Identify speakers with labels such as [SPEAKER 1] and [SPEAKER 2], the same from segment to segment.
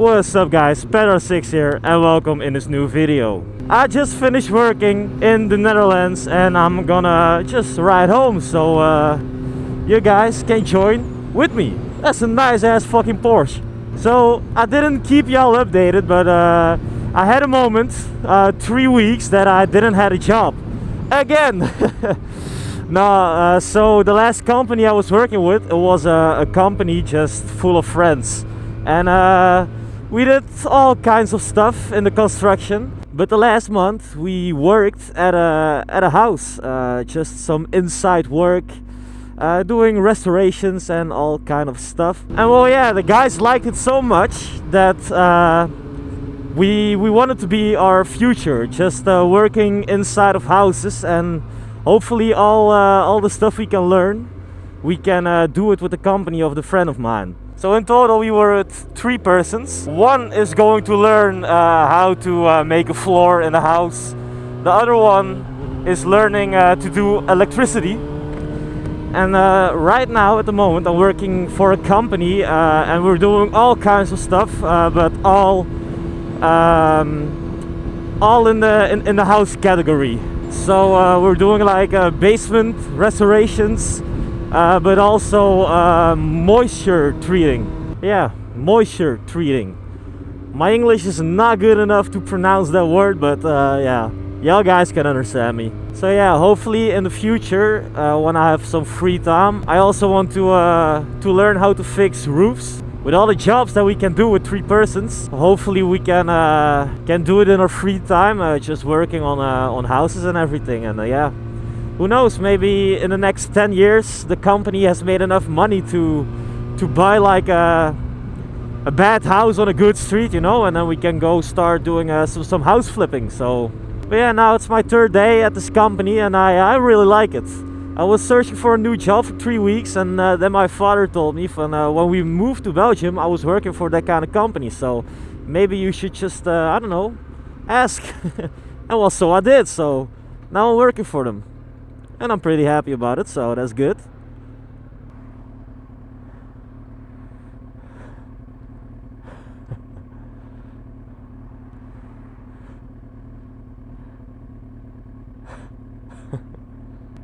[SPEAKER 1] What's up guys, Pedro6 here and welcome in this new video. I just finished working in the Netherlands and I'm gonna just ride home, so you guys can join with me. That's a nice ass fucking Porsche. So I didn't keep y'all updated, but I had a moment, 3 weeks that I didn't have a job again. No, so the last company I was working with, it was a company just full of friends, and we did all kinds of stuff in the construction. But the last month we worked at a house, just some inside work, doing restorations and all kind of stuff. And well, yeah, the guys liked it so much that we wanted to be our future, just working inside of houses, and hopefully all the stuff we can learn, we can do it with the company of the friend of mine. So in total we were at 3 persons. One is going to learn how to make a floor in the house. The other one is learning to do electricity. And right now at the moment I'm working for a company, and we're doing all kinds of stuff, but all in the house category. So we're doing like basement restorations, but also moisture treating. Yeah, moisture treating. My English is not good enough to pronounce that word, but yeah, y'all guys can understand me. So yeah, hopefully in the future, when I have some free time, I also want to learn how to fix roofs. With all the jobs that we can do with 3 persons, hopefully we can do it in our free time, just working on houses and everything. And yeah, who knows, maybe in the next 10 years the company has made enough money to buy like a bad house on a good street, you know, and then we can go start doing some house flipping. So but yeah, now it's my 3rd day at this company and I really like it. I was searching for a new job for 3 weeks, and then my father told me when we moved to Belgium I was working for that kind of company, so maybe you should just I don't know, ask. And well, so I did, so now I'm working for them and I'm pretty happy about it, so that's good.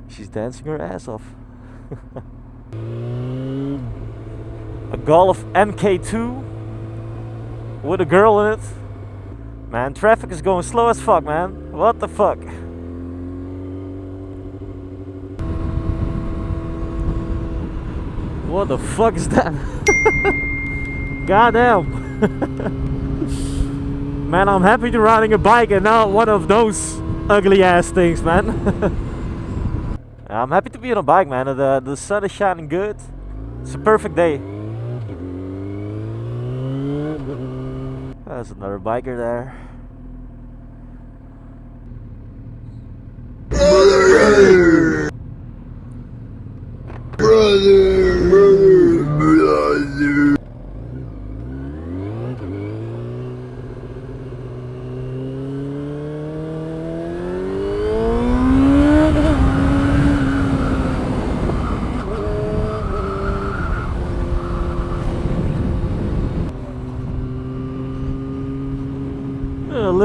[SPEAKER 1] She's dancing her ass off. A Golf MK2 with a girl in it. Man, traffic is going slow as fuck, man. What the fuck? What the fuck is that? Goddamn. Man, I'm happy to riding a bike and not one of those ugly ass things, man. I'm happy to be on a bike, man. The sun is shining good. It's a perfect day. There's another biker there.
[SPEAKER 2] Brother.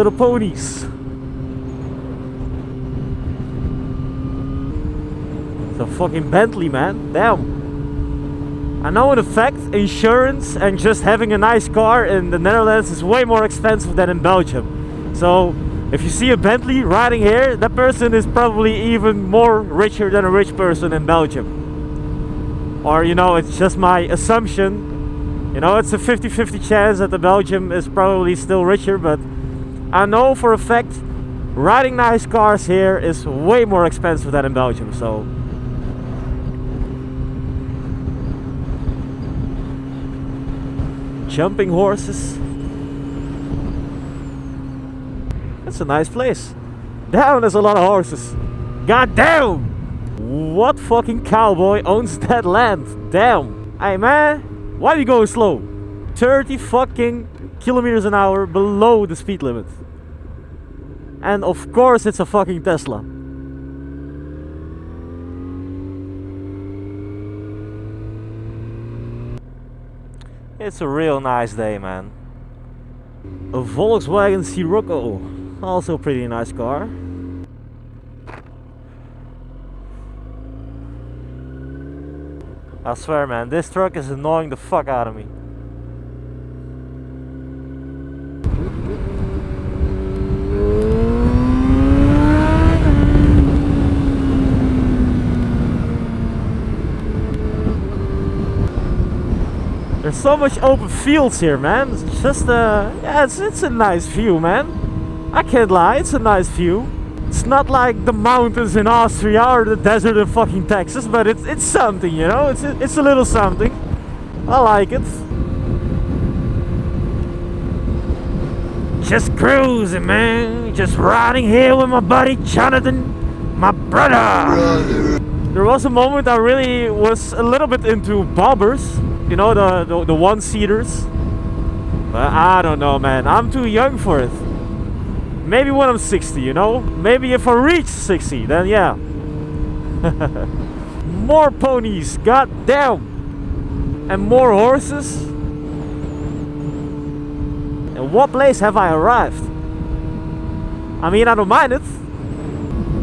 [SPEAKER 1] Little ponies. It's a fucking Bentley, man. Damn. I know in effect insurance and just having a nice car in the Netherlands is way more expensive than in Belgium. So if you see a Bentley riding here, that person is probably even more richer than a rich person in Belgium. Or you know, it's just my assumption. You know, it's a 50-50 chance that the Belgium is probably still richer, but I know for a fact riding nice cars here is way more expensive than in Belgium, so jumping horses. That's a nice place. Damn, there's a lot of horses. God damn! What fucking cowboy owns that land? Damn. Hey man, why are you going slow? 30 fucking kilometers an hour below the speed limit. And of course it's a fucking Tesla. It's a real nice day, man. A Volkswagen Sirocco, also a pretty nice car. I swear, man, this truck is annoying the fuck out of me. There's so much open fields here, man. It's just yeah, it's a nice view, man. I can't lie, it's a nice view. It's not like the mountains in Austria or the desert in fucking Texas, but it's something, you know. It's a little something. I like it. Just cruising, man. Just riding here with my buddy Jonathan, my brother. There was a moment I really was a little bit into bobbers. You know, the one-seaters. But I don't know, man. I'm too young for it. Maybe when I'm 60, you know? Maybe if I reach 60, then yeah. More ponies, goddamn. And more horses. In what place have I arrived? I mean, I don't mind it.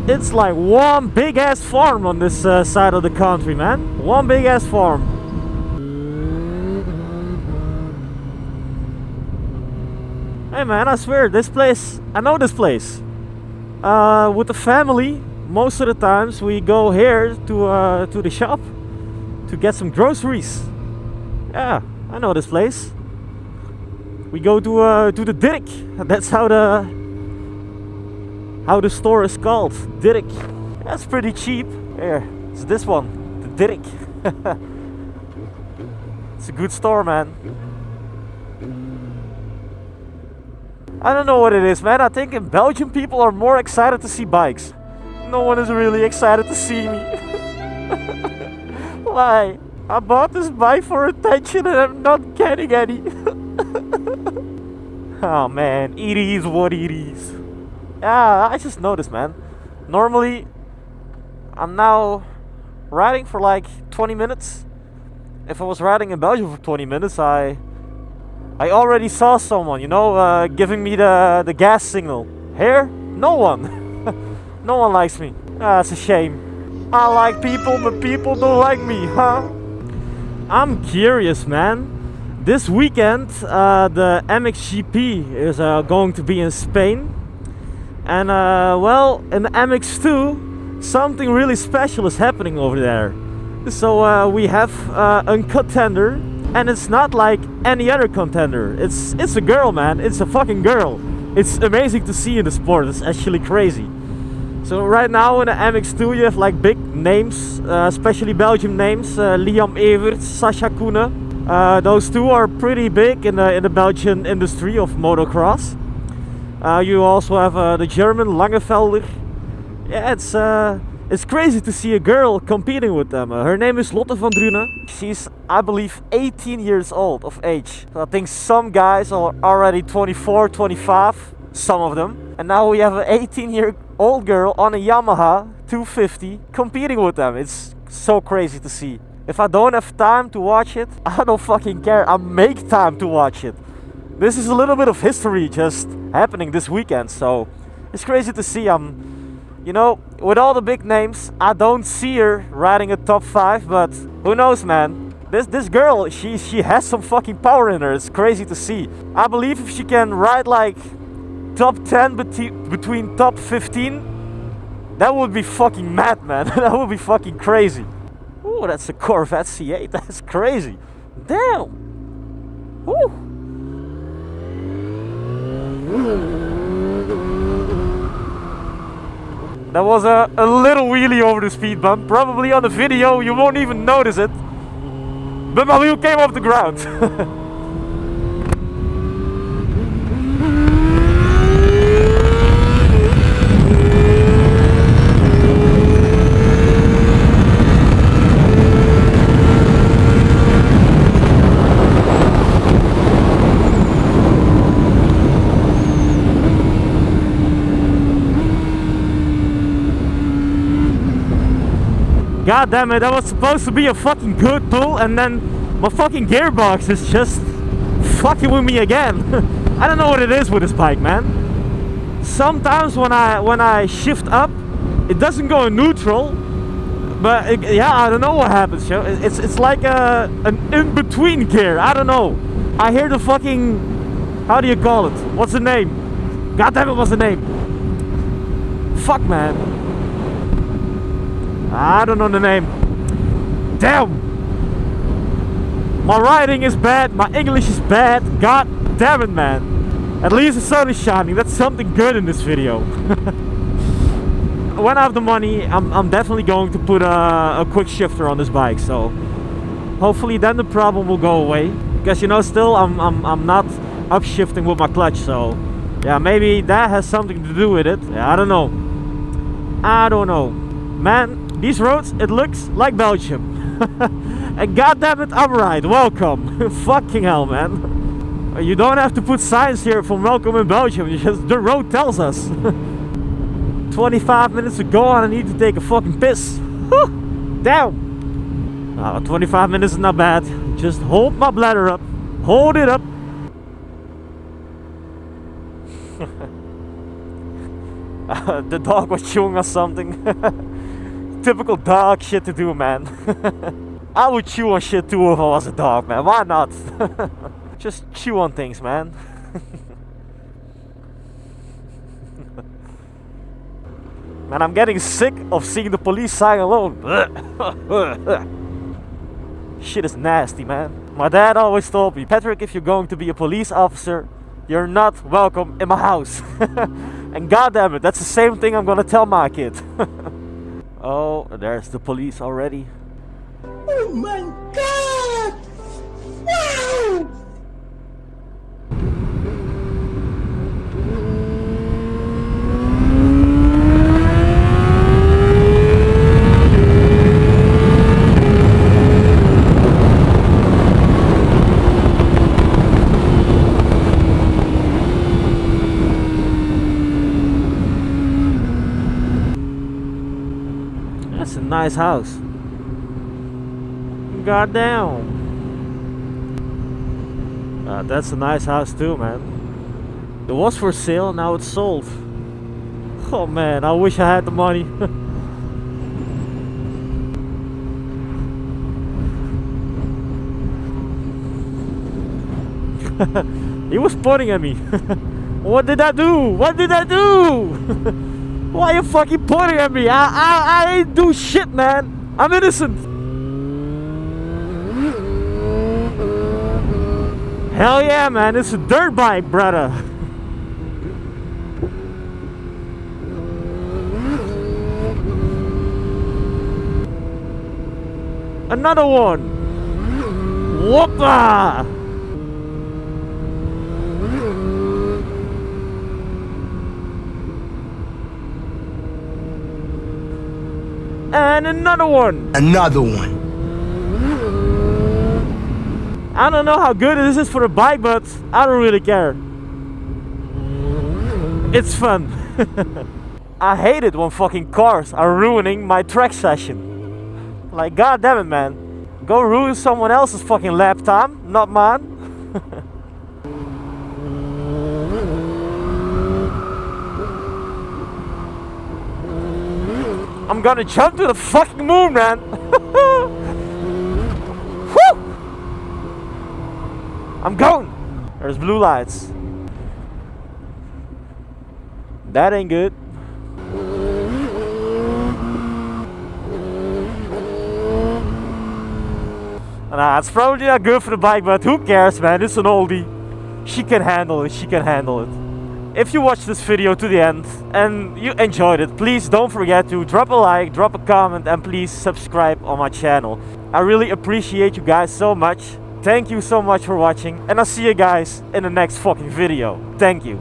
[SPEAKER 1] It's like one big-ass farm on this side of the country, man. One big-ass farm. Hey man, I swear, this place, I know this place. With the family, most of the times we go here to the shop to get some groceries. Yeah, I know this place. We go to the Dirk. That's how the store is called, Dirk. That's pretty cheap. Here, it's this one, the Dirk. It's a good store, man. I don't know what it is, man. I think in Belgium people are more excited to see bikes. No one is really excited to see me. Why? I bought this bike for attention and I'm not getting any. Oh man, it is what it is. Yeah, I just noticed, man. Normally, I'm now riding for like 20 minutes. If I was riding in Belgium for 20 minutes, I already saw someone, you know, giving me the gas signal. Here, no one. No one likes me. Ah, it's a shame. I like people, but people don't like me, huh? I'm curious, man. This weekend, the MXGP is going to be in Spain. And, well, in the MX2, something really special is happening over there. So, we have a contender. And it's not like any other contender. It's a girl, man. It's a fucking girl. It's amazing to see in the sport. It's actually crazy. So right now in the MX2 you have like big names, especially Belgium names. Liam Everts, Sascha Koenen. Those two are pretty big in the Belgian industry of motocross. You also have the German Langevelder. Yeah, it's crazy to see a girl competing with them. Her name is Lotte van Drunen. She's, I believe, 18 years old of age. So I think some guys are already 24, 25, some of them. And now we have an 18-year-old girl on a Yamaha 250 competing with them. It's so crazy to see. If I don't have time to watch it, I don't fucking care. I make time to watch it. This is a little bit of history just happening this weekend. So it's crazy to see. You know, with all the big names, I don't see her riding a top 5, but who knows, man. This girl, she has some fucking power in her. It's crazy to see. I believe if she can ride like top 10 between top 15, that would be fucking mad, man. That would be fucking crazy. Ooh, that's a Corvette C8. That's crazy. Damn. Woo. That was a little wheelie over the speed bump. Probably on the video you won't even notice it. But my wheel came off the ground. God damn it, that was supposed to be a fucking good pull, and then my fucking gearbox is just fucking with me again. I don't know what it is with this bike, man. Sometimes when I shift up, it doesn't go in neutral. But yeah, I don't know what happens, yo. It's like an in-between gear. I don't know. I hear the fucking, how do you call it? What's the name? God damn it, what's the name? Fuck, man. I don't know the name. Damn. My writing is bad. My English is bad. God damn it, man. At least the sun is shining. That's something good in this video. When I have the money, I'm definitely going to put a quick shifter on this bike. So hopefully then the problem will go away. Because, you know, still I'm not upshifting with my clutch. So yeah, maybe that has something to do with it. Yeah, I don't know. I don't know. Man, these roads, it looks like Belgium. And goddammit, I'm right. Welcome. Fucking hell, man. You don't have to put signs here for welcome in Belgium. Just, the road tells us. 25 minutes to go and I need to take a fucking piss. Damn. 25 minutes is not bad. Just hold my bladder up. Hold it up. The dog was chewing on something. Typical dog shit to do, man. I would chew on shit too if I was a dog, man. Why not? Just chew on things, man. Man, I'm getting sick of seeing the police sign alone. Shit is nasty, man. My dad always told me, Patrick, if you're going to be a police officer, you're not welcome in my house. And goddamn it, that's the same thing I'm gonna tell my kid. Oh, there's the police already.
[SPEAKER 2] Oh my god! Wow!
[SPEAKER 1] That's a nice house. Goddamn. That's a nice house too, man. It was for sale, now it's sold. Oh man, I wish I had the money. He was pointing at me. What did I do? What did I do? Why are you fucking pointing at me? I ain't do shit, man. I'm innocent. Hell yeah, man. It's a dirt bike, brother. Another one. Whoopa! And another one.
[SPEAKER 2] Another one.
[SPEAKER 1] I don't know how good this is for a bike, but I don't really care. It's fun. I hate it when fucking cars are ruining my track session. Like, god damn it, man. Go ruin someone else's fucking lap time, not mine. I'm gonna jump to the fucking moon, man. Woo! I'm going. There's blue lights. That ain't good. Nah, it's probably not good for the bike, but who cares, man? It's an oldie. She can handle it. She can handle it. If you watched this video to the end and you enjoyed it, please don't forget to drop a like, drop a comment, and please subscribe on my channel. I really appreciate you guys so much. Thank you so much for watching, and I'll see you guys in the next fucking video. Thank you.